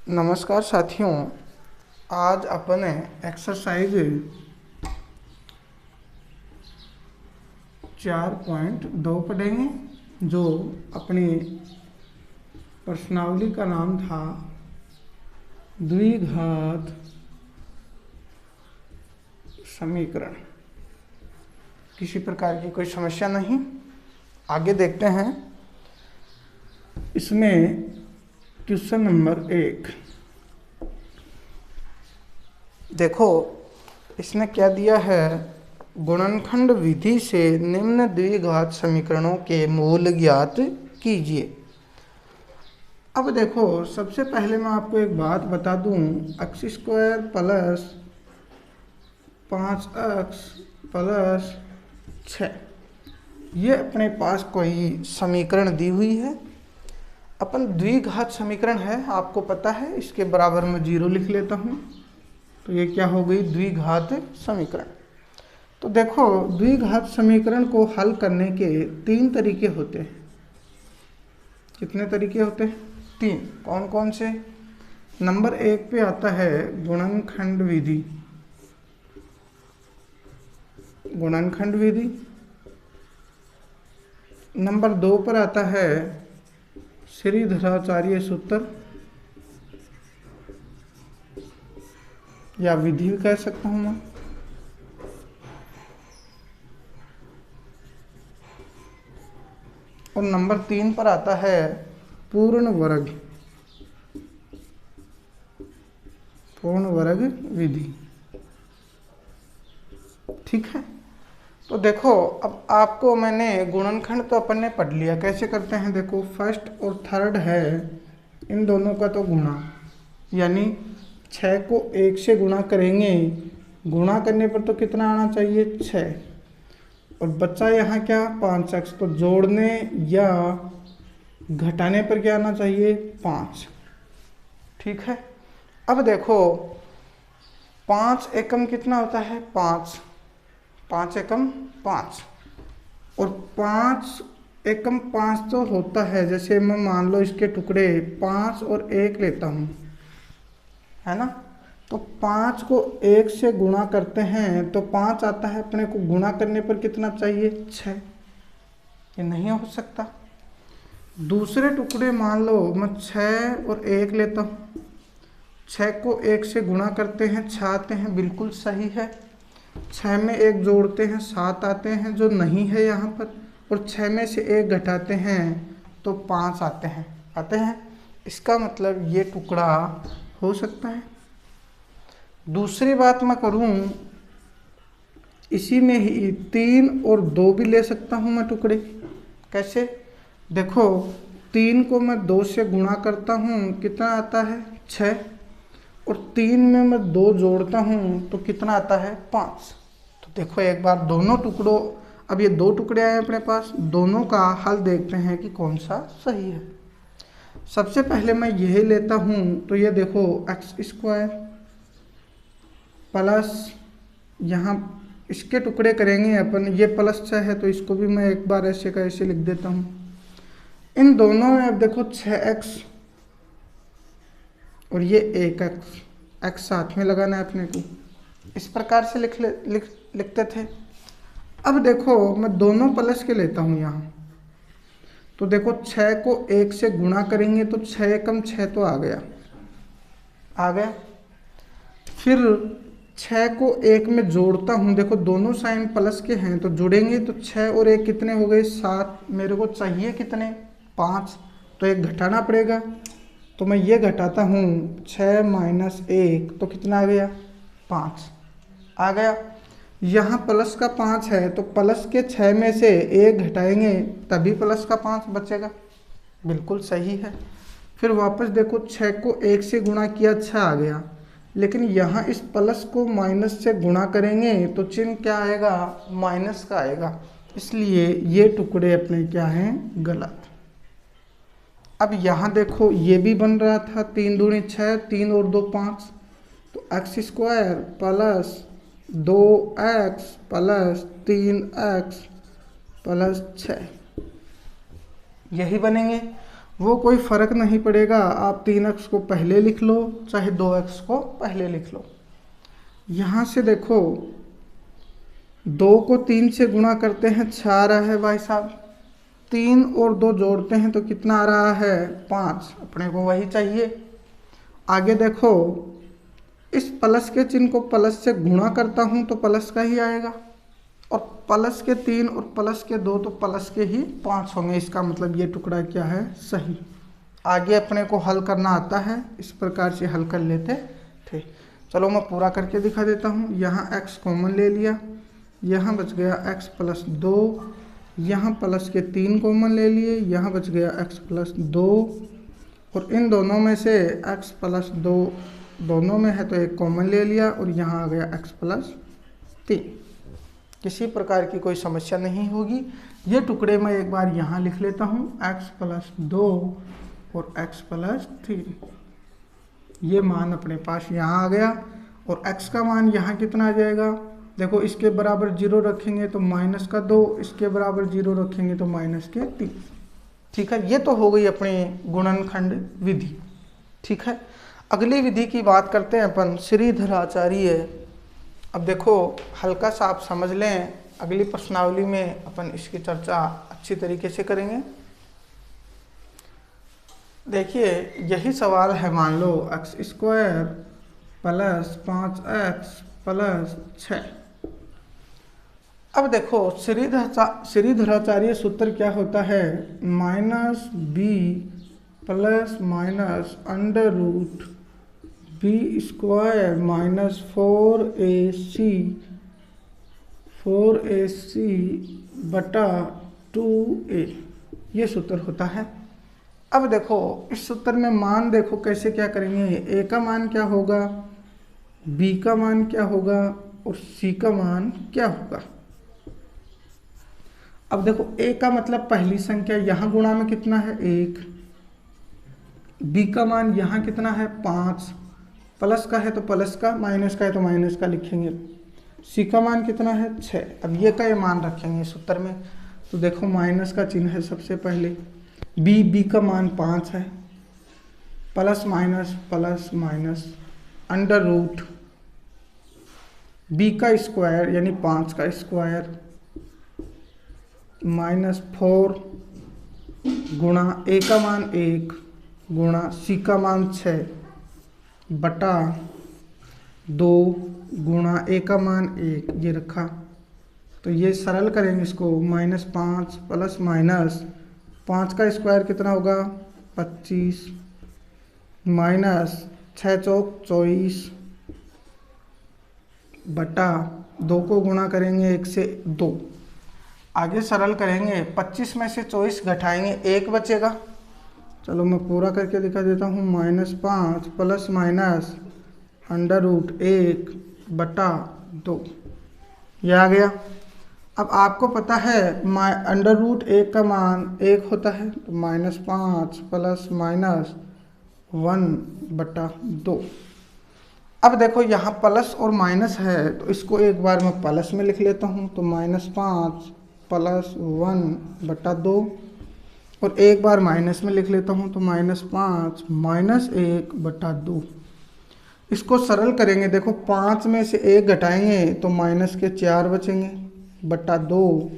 नमस्कार साथियों, आज अपन एक्सरसाइज 4.2 पढ़ेंगे जो अपनी प्रश्नावली का नाम था द्विघात समीकरण। किसी प्रकार की कोई समस्या नहीं। आगे देखते हैं। इसमें क्वेश्चन नंबर 1 देखो, इसने क्या दिया है। गुणनखंड विधि से निम्न द्विघात समीकरणों के मूल ज्ञात कीजिए। अब देखो, सबसे पहले मैं आपको एक बात बता दूं, x² प्लस 5x प्लस 6 ये अपने पास कोई समीकरण दी हुई है। अपन द्विघात समीकरण है, आपको पता है। इसके बराबर में 0 लिख लेता हूँ, तो ये क्या हो गई, द्विघात समीकरण। तो देखो, द्विघात समीकरण को हल करने के 3 तरीके होते हैं। कितने तरीके होते हैं? 3। कौन कौन से? नंबर 1 पे आता है गुणनखंड विधि। गुणनखंड विधि। नंबर 2 पर आता है श्रीधराचार्य सूत्र या विधि भी कह सकता हूं मैं। और नंबर 3 पर आता है पूर्ण वर्ग विधि। ठीक है। तो देखो, अब आपको मैंने गुणनखंड तो अपन ने पढ़ लिया, कैसे करते हैं। देखो, फर्स्ट और थर्ड है, इन दोनों का तो गुणा, यानी 6 को 1 से गुणा करेंगे। गुणा करने पर तो कितना आना चाहिए, 6। और बच्चा यहाँ क्या, 5x। तो जोड़ने या घटाने पर क्या आना चाहिए, 5। ठीक है। अब देखो, 5 एकम कितना होता है, 5। 5 एकम 5। और 5 एकम 5 तो होता है, जैसे मैं मान लो इसके टुकड़े 5 और 1 लेता हूँ, है ना। तो 5 को 1 से गुणा करते हैं तो 5 आता है। अपने को गुणा करने पर कितना चाहिए, 6। ये नहीं हो सकता। दूसरे टुकड़े मान लो मैं 6 और 1 लेता हूँ। 6 को 1 से गुणा करते हैं, 6 आते हैं, बिल्कुल सही है। 6 में 1 जोड़ते हैं, 7 आते हैं, जो नहीं है यहाँ पर। और 6 में से 1 घटाते हैं तो 5 आते हैं। इसका मतलब ये टुकड़ा हो सकता है। दूसरी बात मैं करूँ, इसी में ही 3 और 2 भी ले सकता हूँ मैं टुकड़े। कैसे? देखो, 3 को मैं 2 से गुणा करता हूँ, कितना आता है, 6। और 3 में मैं 2 जोड़ता हूँ तो कितना आता है, 5। तो देखो, एक बार दोनों टुकड़ों, अब ये 2 टुकड़े आए अपने पास, दोनों का हल देखते हैं कि कौन सा सही है। सबसे पहले मैं यही लेता हूँ, तो ये देखो x² प्लस, यहाँ इसके टुकड़े करेंगे अपन, ये प्लस 6 है तो इसको भी मैं एक बार ऐसे का ऐसे लिख देता हूँ। इन दोनों में अब देखो 6x और ये 1x, x साथ में लगाना है अपने को। इस प्रकार से लिखते थे। अब देखो, मैं दोनों प्लस के लेता हूँ यहाँ। तो देखो, 6 को 1 से गुणा करेंगे तो 6 एकम 6 तो आ गया। फिर 6 को 1 में जोड़ता हूँ। देखो, दोनों साइन प्लस के हैं तो जुड़ेंगे तो 6 और 1 कितने हो गए, 7। मेरे को चाहिए कितने, 5। तो 1 घटाना पड़ेगा, तो मैं ये घटाता हूँ, 6 माइनस 1 तो कितना आ गया, 5 आ गया। यहाँ प्लस का 5 है तो प्लस के 6 में से 1 घटाएंगे तभी प्लस का 5 बचेगा। बिल्कुल सही है। फिर वापस देखो, 6 को 1 से गुणा किया, 6 आ गया। लेकिन यहाँ इस प्लस को माइनस से गुणा करेंगे तो चिन्ह क्या आएगा, माइनस का आएगा। इसलिए ये टुकड़े अपने क्या हैं, गलत। अब यहाँ देखो, ये भी बन रहा था 3 दूनी 6, 3 और 2 5। तो x² plus 2x plus 3x plus 6 यही बनेंगे। वो कोई फ़र्क नहीं पड़ेगा, आप 3x को पहले लिख लो चाहे 2x को पहले लिख लो। यहाँ से देखो 2 को 3 से गुणा करते हैं 6 आ रहा है भाई साहब, 3 और 2 जोड़ते हैं तो कितना आ रहा है 5, अपने को वही चाहिए। आगे देखो इस प्लस के चिन्ह को प्लस से गुणा करता हूँ तो प्लस का ही आएगा, और प्लस के 3 और प्लस के 2 तो प्लस के ही 5 होंगे। इसका मतलब ये टुकड़ा क्या है सही। आगे अपने को हल करना आता है, इस प्रकार से हल कर लेते थे। चलो मैं पूरा करके दिखा देता हूँ। यहाँ x कॉमन ले लिया, यहाँ बच गया x प्लस 2, यहाँ प्लस के 3 कॉमन ले लिए, यहाँ बच गया x प्लस 2, और इन दोनों में से x प्लस 2 दोनों में है तो एक कॉमन ले लिया, और यहाँ आ गया x प्लस 3। किसी प्रकार की कोई समस्या नहीं होगी। ये टुकड़े मैं एक बार यहाँ लिख लेता हूँ, x प्लस 2 और x प्लस 3। ये मान अपने पास यहाँ आ गया, और x का मान यहाँ कितना आ जाएगा, देखो इसके बराबर 0 रखेंगे तो -2, इसके बराबर 0 रखेंगे तो -3। ठीक है, ये तो हो गई अपनी गुणनखंड विधि। ठीक है, अगली विधि की बात करते हैं अपन, श्रीधराचार्य। अब देखो हल्का सा आप समझ लें, अगली प्रश्नावली में अपन इसकी चर्चा अच्छी तरीके से करेंगे। देखिए यही सवाल है, मान लो x² प्लस 5x प्लस 6। अब देखो श्रीधराचार्य सूत्र क्या होता है, -b plus minus under root b² minus 4ac बटा 2a, ये सूत्र होता है। अब देखो इस सूत्र में मान देखो कैसे क्या करेंगे, a का मान क्या होगा, b का मान क्या होगा और c का मान क्या होगा। अब देखो a का मतलब पहली संख्या, यहाँ गुणा में कितना है 1, b का मान यहाँ कितना है 5, प्लस का है तो प्लस का, माइनस का है तो माइनस का लिखेंगे, c का मान कितना है 6। अब ये का ये मान रखेंगे सूत्र में, तो देखो माइनस का चिन्ह है सबसे पहले, b का मान 5 है, plus minus under root b का स्क्वायर यानी 5 का स्क्वायर -4 गुणा a का मान 1 गुणा c का मान 6 बटा 2 गुणा a का मान 1, ये रखा। तो ये सरल करेंगे इसको, -5 प्लस माइनस 5 का स्क्वायर कितना होगा 25 माइनस 6 चौक 24 बटा 2 को गुणा करेंगे 1 से 2, आगे सरल करेंगे 25 में से 24 घटाएंगे 1 बचेगा। चलो मैं पूरा करके दिखा देता हूँ, -5 प्लस माइनस अंडर रूट 1 बटा 2, ये आ गया। अब आपको पता है अंडर रूट 1 का मान 1 होता है, तो -5 प्लस माइनस 1 बटा 2। अब देखो यहाँ प्लस और माइनस है तो इसको एक बार मैं प्लस में लिख लेता हूँ, तो -5 प्लस 1 बटा 2, और एक बार माइनस में लिख लेता हूँ तो -5 माइनस 1 बटा 2। इसको सरल करेंगे, देखो 5 में से 1 घटाएंगे तो माइनस के 4 बचेंगे बटा 2,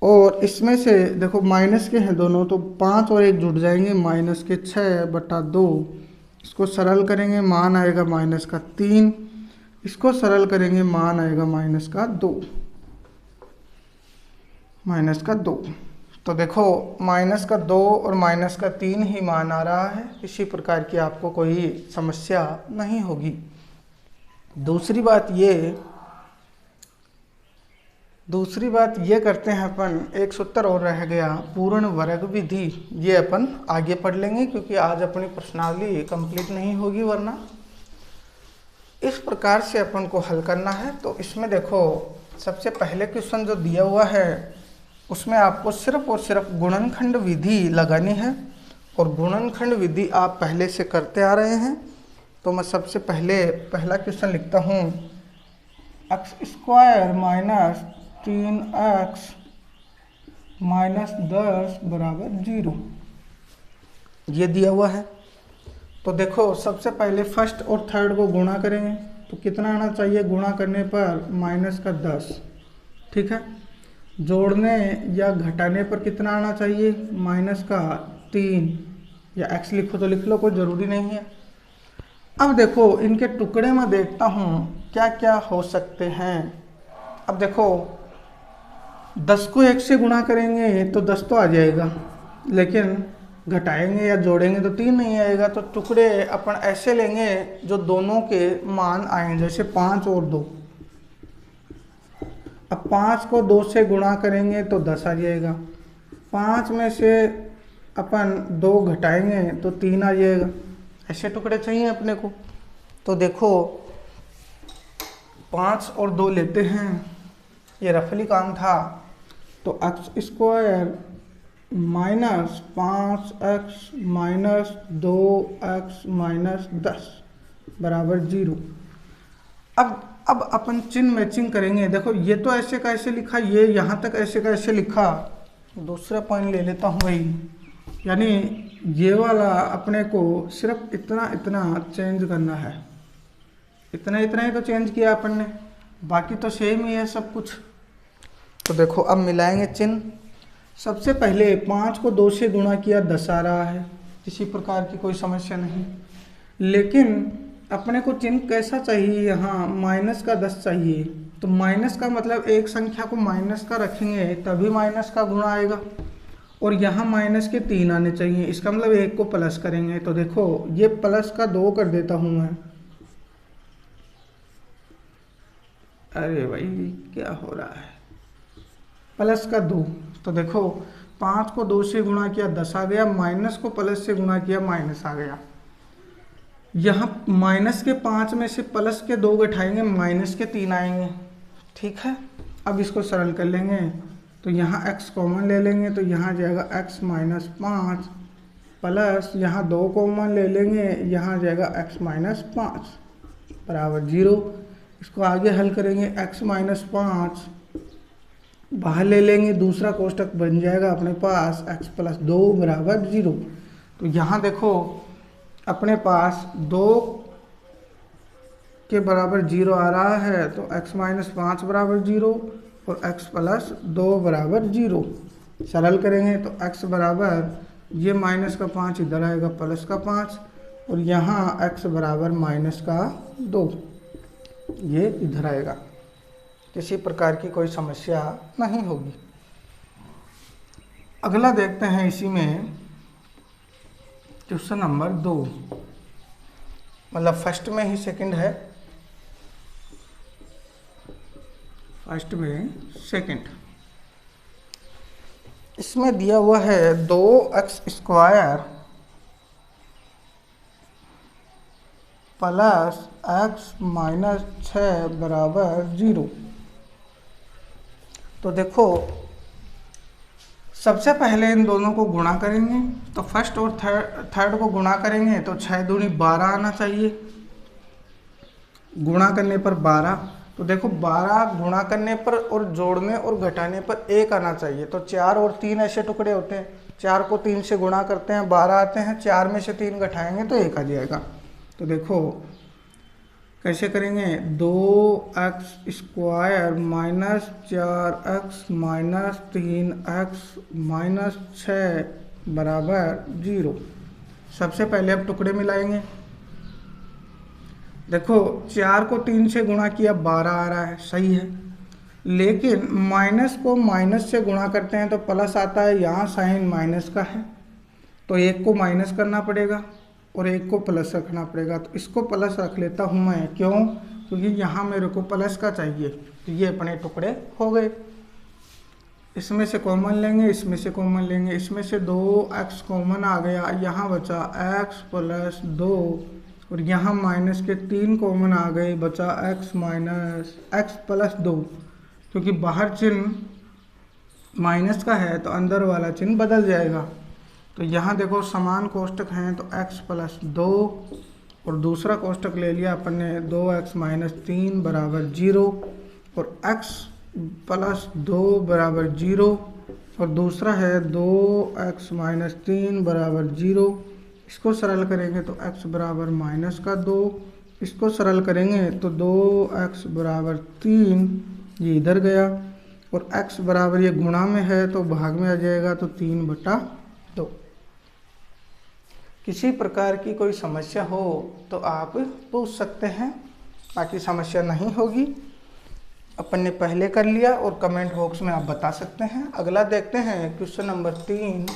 और इसमें से देखो माइनस के हैं दोनों तो 5 और 1 जुड़ जाएंगे, माइनस के 6 बटा 2। इसको सरल करेंगे मान आएगा माइनस का 3, इसको सरल करेंगे मान आएगा माइनस का 2। तो देखो माइनस का 2 और माइनस का 3 ही मान आ रहा है, किसी प्रकार की आपको कोई समस्या नहीं होगी। दूसरी बात ये करते हैं अपन, एक सूत्र और रह गया पूर्ण वर्ग विधि, ये अपन आगे पढ़ लेंगे क्योंकि आज अपनी प्रश्नावली कंप्लीट नहीं होगी, वरना इस प्रकार से अपन को हल करना है। तो इसमें देखो सबसे पहले क्वेश्चन जो दिया हुआ है उसमें आपको सिर्फ और सिर्फ गुणनखंड विधि लगानी है, और गुणनखंड विधि आप पहले से करते आ रहे हैं। तो मैं सबसे पहला क्वेश्चन लिखता हूँ, x² माइनस 3x माइनस 10 बराबर 0। ये दिया हुआ है। तो देखो सबसे पहले फर्स्ट और थर्ड को गुणा करेंगे तो कितना आना चाहिए, गुणा करने पर -10, ठीक है। जोड़ने या घटाने पर कितना आना चाहिए, -3, या x लिखो तो लिख लो, कोई ज़रूरी नहीं है। अब देखो इनके टुकड़े में देखता हूँ क्या क्या हो सकते हैं। अब देखो 10 को 1 से गुणा करेंगे तो 10 तो आ जाएगा, लेकिन घटाएंगे या जोड़ेंगे तो 3 नहीं आएगा। तो टुकड़े अपन ऐसे लेंगे जो दोनों के मान आए, जैसे 5 और 2। अब 5 को 2 से गुणा करेंगे तो 10 आ जाएगा। 5 में से अपन 2 घटाएंगे तो 3 आ जाएगा। ऐसे टुकड़े चाहिए अपने को। तो देखो 5 और 2 लेते हैं, ये रफली काम था। तो x² -5x -2x -10 बराबर 0। अब अपन चिन्ह मैचिंग करेंगे। देखो ये तो ऐसे का ऐसे लिखा, ये यहाँ तक ऐसे का ऐसे लिखा, दूसरा पॉइंट ले लेता हूँ भाई, यानी ये वाला अपने को सिर्फ इतना इतना चेंज करना है। इतना इतना ही तो चेंज किया अपन ने, बाकी तो सेम ही है सब कुछ। तो देखो अब मिलाएंगे चिन्ह। सबसे पहले 5 को 2 से गुणा किया 10 आ रहा है, किसी प्रकार की कोई समस्या नहीं। लेकिन अपने को चिन्ह कैसा चाहिए, यहाँ -10 चाहिए। तो माइनस का मतलब एक संख्या को माइनस का रखेंगे तभी माइनस का गुणा आएगा, और यहाँ -3 आने चाहिए। इसका मतलब 1 को प्लस करेंगे। तो देखो ये +2 कर देता हूँ मैं। अरे भाई क्या हो रहा है, +2। तो देखो 5 को 2 से गुणा किया 10 आ गया, माइनस को प्लस से गुणा किया माइनस आ गया। यहाँ -5 में से +2 घटाएंगे -3 आएंगे, ठीक है। अब इसको सरल कर लेंगे तो यहाँ x कॉमन ले लेंगे तो यहाँ जाएगा x -5 प्लस यहाँ 2 कॉमन ले लेंगे, यहाँ जाएगा x -5 बराबर 0। इसको आगे हल करेंगे, x -5 बाहर ले लेंगे, दूसरा कोष्टक बन जाएगा अपने पास x + 2 बराबर 0। तो यहाँ देखो अपने पास 2 के बराबर 0 आ रहा है, तो x -5 बराबर 0 और x + 2 बराबर 0। सरल करेंगे तो x बराबर ये -5 इधर आएगा, +5, और यहाँ x बराबर -2 ये इधर आएगा। किसी प्रकार की कोई समस्या नहीं होगी। अगला देखते हैं इसी में क्वेश्चन नंबर 2, मतलब फर्स्ट में ही सेकंड है, फर्स्ट में सेकंड। इसमें दिया हुआ है 2x² + x - 6 बराबर 0। तो देखो सबसे पहले इन दोनों को गुणा करेंगे। तो फर्स्ट और थर्ड को गुणा करेंगे तो 6 दूनी 12 आना चाहिए, गुणा करने पर 12। तो देखो 12 गुणा करने पर और जोड़ने और घटाने पर 1 आना चाहिए। तो 4 और 3 ऐसे टुकड़े होते हैं, 4 को 3 से गुणा करते हैं 12 आते हैं, 4 में से 3 घटाएंगे तो 1 आ जाएगा। तो देखो कैसे करेंगे, 2x² - 4x - 3x - 6 बराबर 0। सबसे पहले अब टुकड़े मिलाएंगे। देखो 4 को 3 से गुणा किया 12 आ रहा है, सही है। लेकिन माइनस को माइनस से गुणा करते हैं तो प्लस आता है, यहाँ साइन माइनस का है तो 1 को माइनस करना पड़ेगा और 1 को प्लस रखना पड़ेगा। तो इसको प्लस रख लेता हूँ मैं, क्यों, क्योंकि यहाँ मेरे को प्लस का चाहिए। तो ये अपने टुकड़े हो गए। इसमें से कॉमन लेंगे, इसमें से कॉमन लेंगे, इसमें से 2x कॉमन आ गया, यहाँ बचा x + 2 और यहाँ माइनस के 3 कॉमन आ गए, बचा x + 2। क्योंकि बाहर चिन्ह माइनस का है तो अंदर वाला चिन्ह बदल जाएगा। तो यहाँ देखो समान कोष्टक हैं तो x + 2 और दूसरा कोष्टक ले लिया अपन ने 2x - 3 बराबर 0 और x + 2 बराबर 0 और दूसरा है 2x - 3 बराबर 0 इसको सरल करेंगे तो x बराबर -2, इसको सरल करेंगे तो 2x बराबर 3, ये इधर गया, और x बराबर ये गुणा में है तो भाग में आ जाएगा, तो 3/2। किसी प्रकार की कोई समस्या हो तो आप पूछ सकते हैं, बाकी समस्या नहीं होगी। अपन ने पहले कर लिया और कमेंट बॉक्स में आप बता सकते हैं। अगला देखते हैं क्वेश्चन नंबर 3।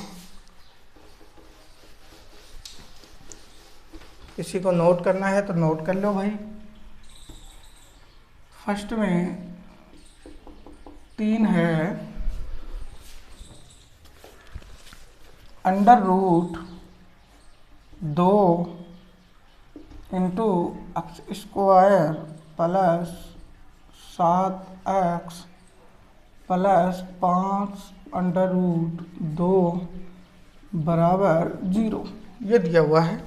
किसी को नोट करना है तो नोट कर लो भाई। फर्स्ट में 3 है √2 into x² plus 7x plus 5√2 बराबर 0, ये दिया हुआ है।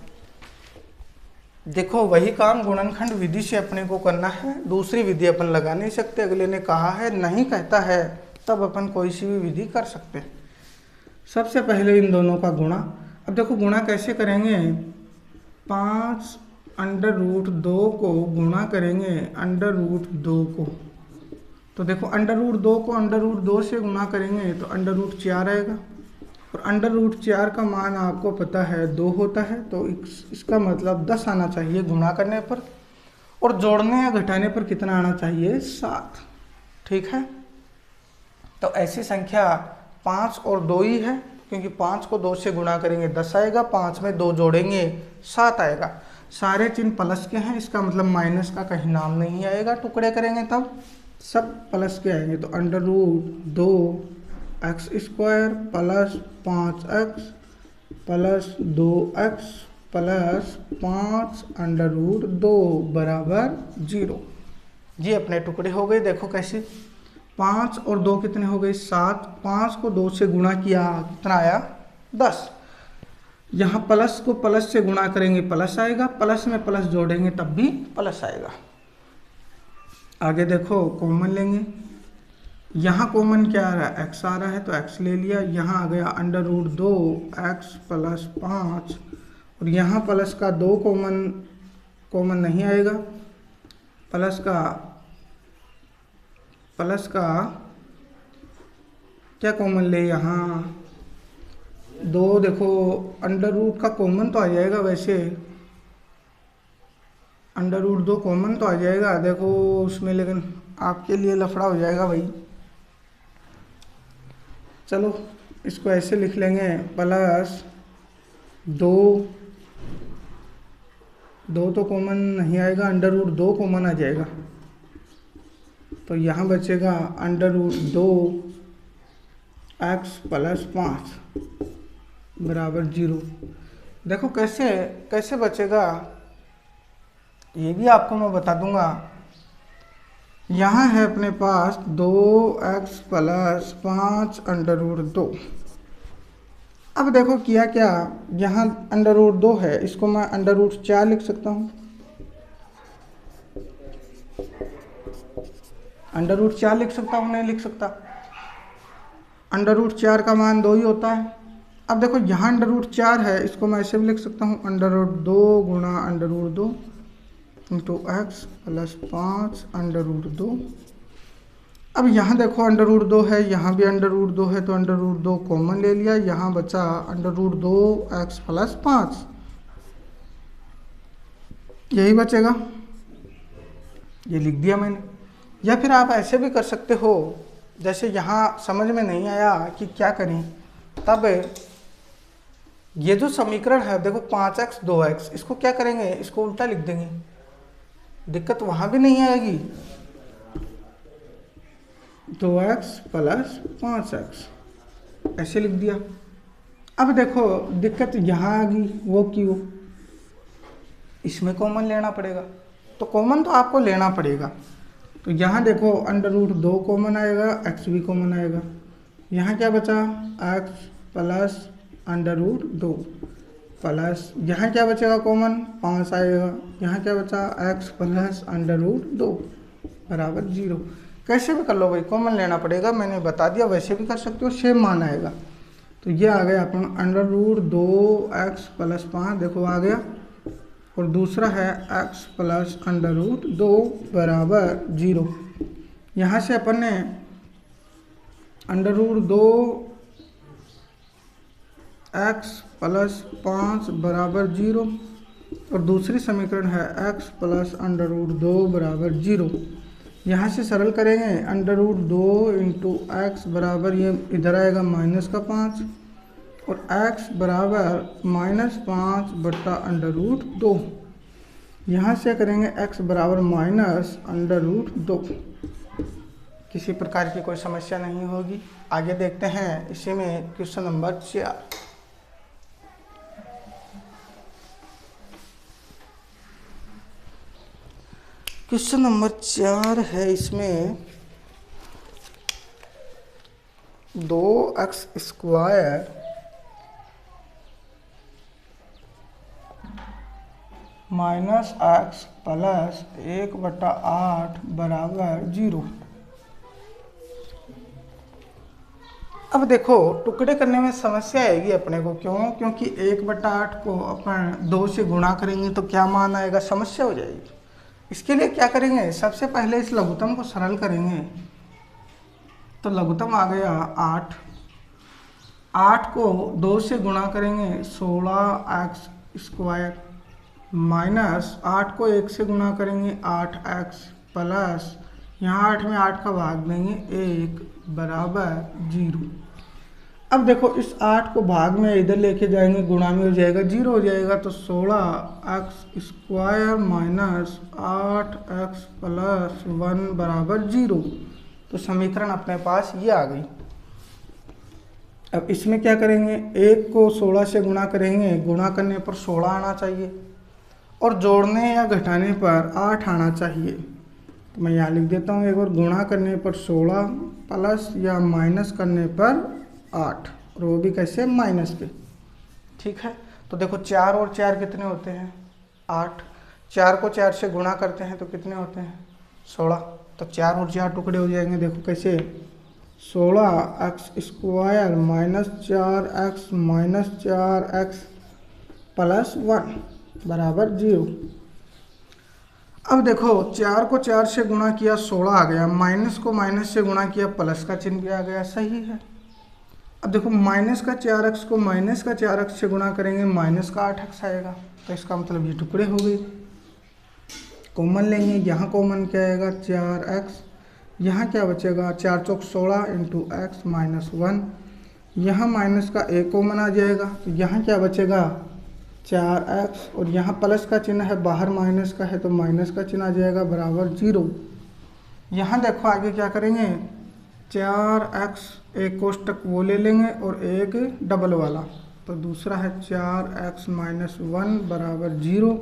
देखो वही काम गुणनखंड विधि से अपने को करना है, दूसरी विधि अपन लगा नहीं सकते। अगले ने कहा है, नहीं कहता है, तब अपन कोई सी भी विधि कर सकते। सबसे पहले इन दोनों का गुणा। अब देखो गुणा कैसे करेंगे, 5√2 को गुणा करेंगे √2 को, तो देखो √2 को √2 से गुणा करेंगे तो √4 आएगा, और √4 का मान आपको पता है 2 होता है, तो इसका मतलब 10 आना चाहिए गुणा करने पर, और जोड़ने या घटाने पर कितना आना चाहिए, 7। ठीक है, तो ऐसी संख्या 5 और 2 ही है, क्योंकि 5 को 2 से गुणा करेंगे 10 आएगा, 5 में 2 जोड़ेंगे 7 आएगा। सारे चिन्ह प्लस के हैं, इसका मतलब माइनस का कहीं नाम नहीं आएगा। टुकड़े करेंगे तब सब प्लस के आएंगे, तो √2x² plus 5x plus 2x plus 5√2 बराबर 0। ये अपने टुकड़े हो गए। देखो कैसे, 5 और 2 कितने हो गए, 7। 5 को 2 से गुणा किया, कितना आया, 10। यहाँ प्लस को प्लस से गुणा करेंगे प्लस आएगा, प्लस में प्लस जोड़ेंगे तब भी प्लस आएगा। आगे देखो कॉमन लेंगे, यहाँ कॉमन क्या आ रहा है, x आ रहा है तो x ले लिया। यहाँ आ गया √2x प्लस 5, और यहाँ प्लस का 2 कॉमन नहीं आएगा, प्लस का क्या कॉमन ले, यहाँ 2, देखो √2 का कॉमन तो आ जाएगा, वैसे √2 कॉमन तो आ जाएगा देखो उसमें, लेकिन आपके लिए लफड़ा हो जाएगा भाई। चलो इसको ऐसे लिख लेंगे, प्लस 2 तो कॉमन नहीं आएगा, √2 कॉमन आ जाएगा, तो यहाँ बचेगा √2x प्लस 5 बराबर 0। देखो कैसे बचेगा, ये भी आपको मैं बता दूंगा। यहाँ है अपने पास 2x प्लस 5√2। अब देखो किया क्या, यहाँ √2 है, इसको मैं √4 लिख सकता हूँ, √4 लिख सकता हूँ, नहीं लिख सकता, √4 का मान 2 ही होता है। अब देखो यहाँ √4 है, इसको मैं ऐसे भी लिख सकता हूँ, √2 गुणा √2 इंटू x प्लस 5√2। अब यहाँ देखो √2 है, यहाँ भी √2 है, तो √2 कॉमन ले लिया, यहाँ बचा √2x प्लस 5, यही बचेगा, ये लिख दिया मैंने। या फिर आप ऐसे भी कर सकते हो, जैसे यहाँ समझ में नहीं आया कि क्या करें, तब ये जो समीकरण है देखो 5x 2x, इसको क्या करेंगे, इसको उल्टा लिख देंगे, दिक्कत वहाँ भी नहीं आएगी। 2x प्लस 5x ऐसे लिख दिया। अब देखो दिक्कत यहाँ आ गई, वो क्यों, इसमें कॉमन लेना पड़ेगा, तो कॉमन तो आपको लेना पड़ेगा। तो यहाँ देखो √2 कॉमन आएगा, x भी कॉमन आएगा, यहाँ क्या बचा, x प्लस √2 प्लस, यहाँ क्या बचेगा कॉमन, 5 आएगा, यहाँ क्या बचा, x प्लस √2 बराबर 0। कैसे भी कर लो भाई, कॉमन लेना पड़ेगा, मैंने बता दिया, वैसे भी कर सकते हो, सेम मान आएगा। तो ये आ गया अपन √2x + 5, देखो आ गया। और दूसरा है x + √2 = 0। यहाँ से अपन ने √2x + 5 = 0 और दूसरी समीकरण है x + √2 = 0। यहाँ से सरल करेंगे √2 × x बराबर ये इधर आएगा -5 और x बराबर -5/√2। यहाँ से करेंगे x बराबर -√2। किसी प्रकार की कोई समस्या नहीं होगी। आगे देखते हैं इसी में क्वेश्चन नंबर 4। क्वेश्चन नंबर 4 है, इसमें 2x² -x + 1/8 = 0। अब देखो टुकड़े करने में समस्या आएगी अपने को, क्यों? क्योंकि 1/8 को अपन 2 से गुणा करेंगे तो क्या मान आएगा, समस्या हो जाएगी। इसके लिए क्या करेंगे, सबसे पहले इस लघुत्तम को सरल करेंगे। तो लघुत्तम आ गया 8, 8 को 2 से गुणा करेंगे 16x² माइनस 8 को 1 से गुणा करेंगे 8x प्लस यहाँ 8 में 8 का भाग देंगे 1 बराबर 0। अब देखो इस 8 को भाग में इधर लेके जाएंगे, गुणा में हो जाएगा 0 हो जाएगा। तो 16x² माइनस 8x प्लस 1 बराबर 0। तो समीकरण अपने पास ये आ गई। अब इसमें क्या करेंगे, 1 को 16 से गुणा करेंगे, गुणा करने पर 16 आना चाहिए और जोड़ने या घटाने पर 8 आना चाहिए। तो मैं यहाँ लिख देता हूँ एक बार, गुणा करने पर 16 प्लस या माइनस करने पर 8, और वो भी कैसे, माइनस के। ठीक है, तो देखो 4 और 4 कितने होते हैं, 8। 4 को 4 से गुणा करते हैं तो कितने होते हैं, 16। तो 4 और 4 टुकड़े हो जाएंगे, देखो कैसे, 16x² minus 4x minus 4x plus 1 बराबर 0। अब देखो 4 को 4 से गुणा किया 16 आ गया, माइनस को माइनस से गुणा किया प्लस का चिन्ह भी आ गया, सही है। अब देखो माइनस का 4x को माइनस का 4x से गुणा करेंगे, माइनस का 8x आएगा। तो इसका मतलब ये टुकड़े हो गए। कॉमन लेंगे, यहाँ कॉमन क्या आएगा, 4x, यहाँ क्या बचेगा, 4 चौक 16 इंटू x माइनस 1, यहाँ माइनस का एक कॉमन आ जाएगा। तो यहाँ क्या बचेगा, 4x, और यहाँ प्लस का चिन्ह है, बाहर माइनस का है तो माइनस का चिन्ह आ जाएगा बराबर 0। यहाँ देखो आगे क्या करेंगे, 4x एक कोष्टक वो ले लेंगे और एक डबल वाला, तो दूसरा है 4x माइनस 1 बराबर 0।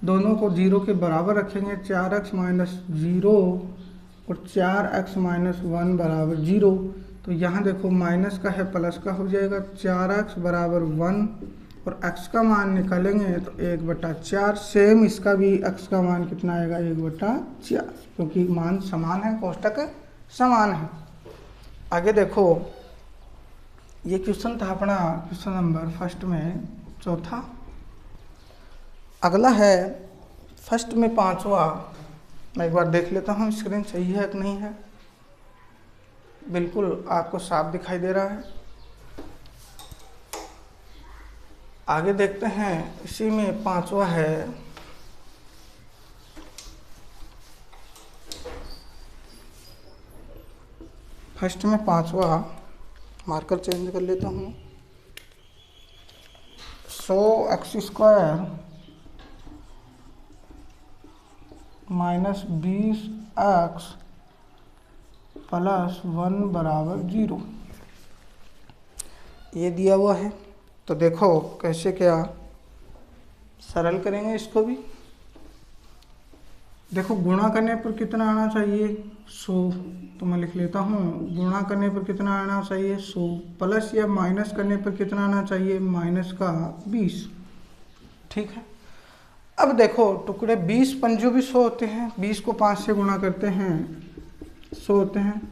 दोनों को 0 के बराबर रखेंगे, 4x माइनस 0 और 4x माइनस 1 बराबर 0। तो यहाँ देखो माइनस का है प्लस का हो जाएगा, 4x बराबर 1 और x का मान निकालेंगे तो 1/4। सेम इसका भी x का मान कितना आएगा, 1/4, क्योंकि मान समान है, कोष्टक समान है। आगे देखो ये क्वेश्चन था अपना क्वेश्चन नंबर फर्स्ट में चौथा। अगला है फर्स्ट में 5वां। मैं एक बार देख लेता हूँ स्क्रीन सही है कि नहीं है। बिल्कुल आपको साफ दिखाई दे रहा है। आगे देखते हैं, इसी में 5वां है, फर्स्ट में 5वां, मार्कर चेंज कर लेता हूँ। 100x² माइनस 20x प्लस 1 बराबर 0, ये दिया हुआ है। तो देखो कैसे क्या सरल करेंगे इसको भी। देखो गुणा करने पर कितना आना चाहिए, 100, तो मैं लिख लेता हूँ, गुणा करने पर कितना आना चाहिए, 100, प्लस या माइनस करने पर कितना आना चाहिए, माइनस का 20। ठीक है, अब देखो टुकड़े 20 पंजों भी 100 होते हैं, 20 को 5 से गुणा करते हैं 100 होते हैं,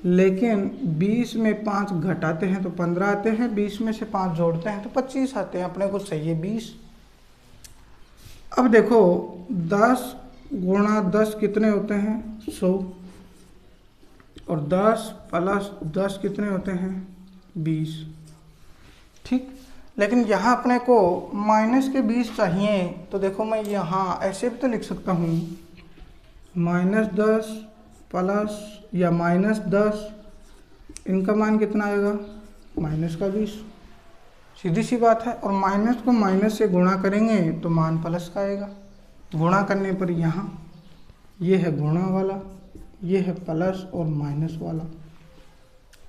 लेकिन 20 में 5 घटाते हैं तो 15 आते हैं, 20 में से 5 जोड़ते हैं तो 25 आते हैं। अपने को चाहिए 20। अब देखो 10 गुणा 10 कितने होते हैं 100, और 10 प्लस 10 कितने होते हैं 20। ठीक, लेकिन यहाँ अपने को माइनस के 20 चाहिए, तो देखो मैं यहाँ ऐसे भी तो लिख सकता हूँ, -10 प्लस या -10, इनका मान कितना आएगा माइनस का 20। सीधी सी बात है। और माइनस को माइनस से गुणा करेंगे तो मान प्लस का आएगा। गुणा करने पर यहाँ ये है गुणा वाला, ये है प्लस और माइनस वाला।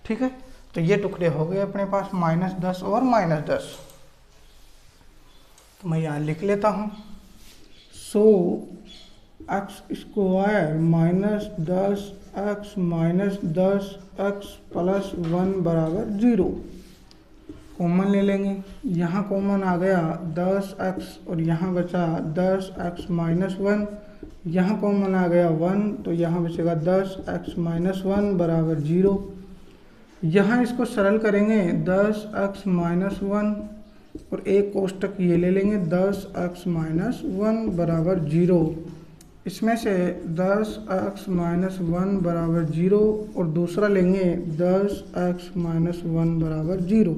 ठीक है, तो ये टुकड़े हो गए अपने पास -10 और -10। तो मैं यहाँ लिख लेता हूँ, सो x² -10x -10x + 1 = 0। कॉमन ले लेंगे, यहाँ कॉमन आ गया 10x और यहाँ बचा 10x - 1, यहाँ कॉमन आ गया 1 तो यहाँ बचेगा 10x - 1 = 0। यहाँ इसको सरल करेंगे 10x - 1 और एक कोष्टक ये ले लेंगे 10x - 1 = 0। इसमें से 10x - 1 = 0 और दूसरा लेंगे 10x - 1 = 0।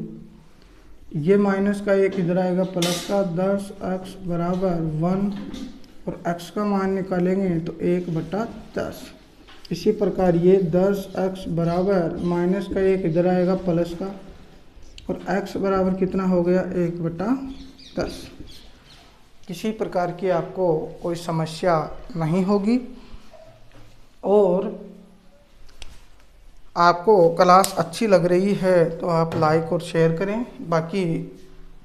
ये माइनस का एक इधर आएगा प्लस का, 10x = 1 और x का मान निकालेंगे तो 1/10। इसी प्रकार ये 10x बराबर माइनस का एक इधर आएगा प्लस का, और x बराबर कितना हो गया 1/10। किसी प्रकार की आपको कोई समस्या नहीं होगी। और आपको क्लास अच्छी लग रही है तो आप लाइक और शेयर करें। बाकी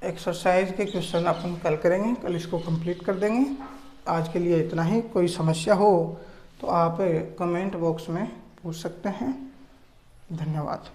एक्सरसाइज के क्वेश्चन अपन कल करेंगे, कल इसको कंप्लीट कर देंगे। आज के लिए इतना ही। कोई समस्या हो तो आप कमेंट बॉक्स में पूछ सकते हैं। धन्यवाद।